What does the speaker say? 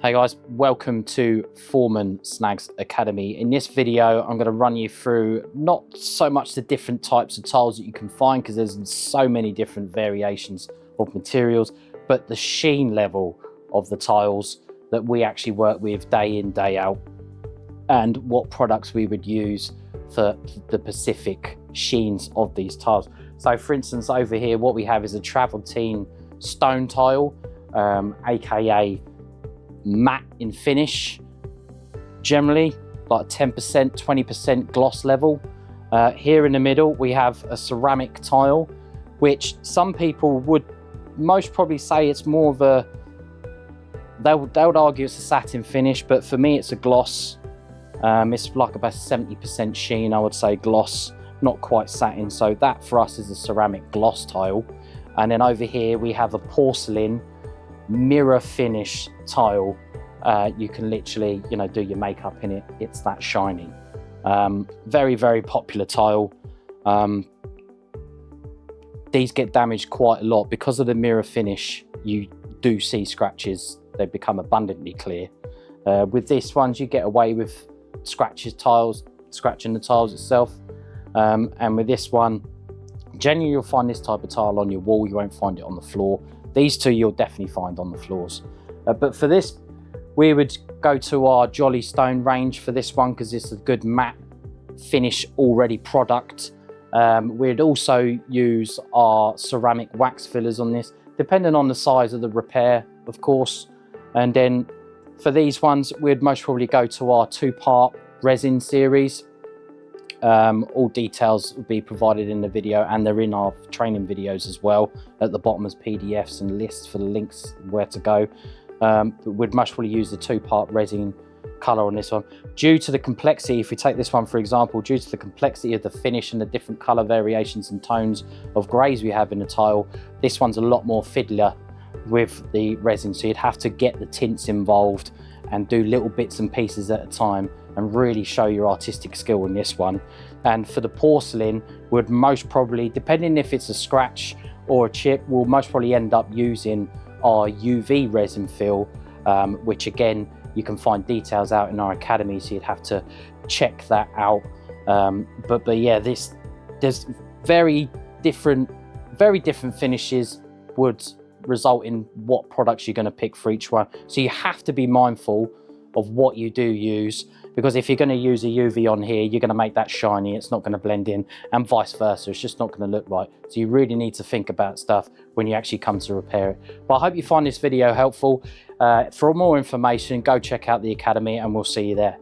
Hey guys, welcome to Foreman Snags Academy. In this video, I'm going to run you through not so much the different types of tiles that you can find, because there's so many different variations of materials, but the sheen level of the tiles that we actually work with day in, day out, and what products we would use for the specific sheens of these tiles. So for instance, over here, what we have is a travertine stone tile, aka matte in finish, generally like 10%, 20% gloss level. Here in the middle, we have a ceramic tile, which some people would most probably say it's more of a, they would argue it's a satin finish, but for me it's a gloss. It's like about 70% sheen, I would say, gloss, not quite satin. So that for us is a ceramic gloss tile. And then over here we have a porcelain mirror finish tile. You can literally, do your makeup in it. It's that shiny. Very, very popular tile. These get damaged quite a lot because of the mirror finish. You do see scratches. They become abundantly clear. With this ones, you get away with scratching the tiles itself. And with this one, generally you'll find this type of tile on your wall. You won't find it on the floor. These two you'll definitely find on the floors. But for this, we would go to our Jolly Stone range for this one, because it's a good matte finish already product. We'd also use our ceramic wax fillers on this, depending on the size of the repair, of course. And then for these ones, we'd most probably go to our 2-part resin series. All details will be provided in the video, and they're in our training videos as well at the bottom as PDFs and lists for the links where to go. But we'd much probably use the 2-part resin color on this one. Due to the complexity, if we take this one for example, due to the complexity of the finish and the different color variations and tones of grays we have in the tile, this one's a lot more fiddler with the resin. So you'd have to get the tints involved and do little bits and pieces at a time and really show your artistic skill in this one. And for the porcelain, would most probably, depending if it's a scratch or a chip, we'll most probably end up using our UV resin fill, which again, you can find details out in our academy, so you'd have to check that out. But yeah, there's very different finishes would result in what products you're going to pick for each one. So you have to be mindful of what you do use, because if you're going to use a UV on here, you're going to make that shiny, it's not going to blend in, and vice versa, it's just not going to look right. So you really need to think about stuff when you actually come to repair it. But I hope you find this video helpful. For more information, go check out the academy, and we'll see you there.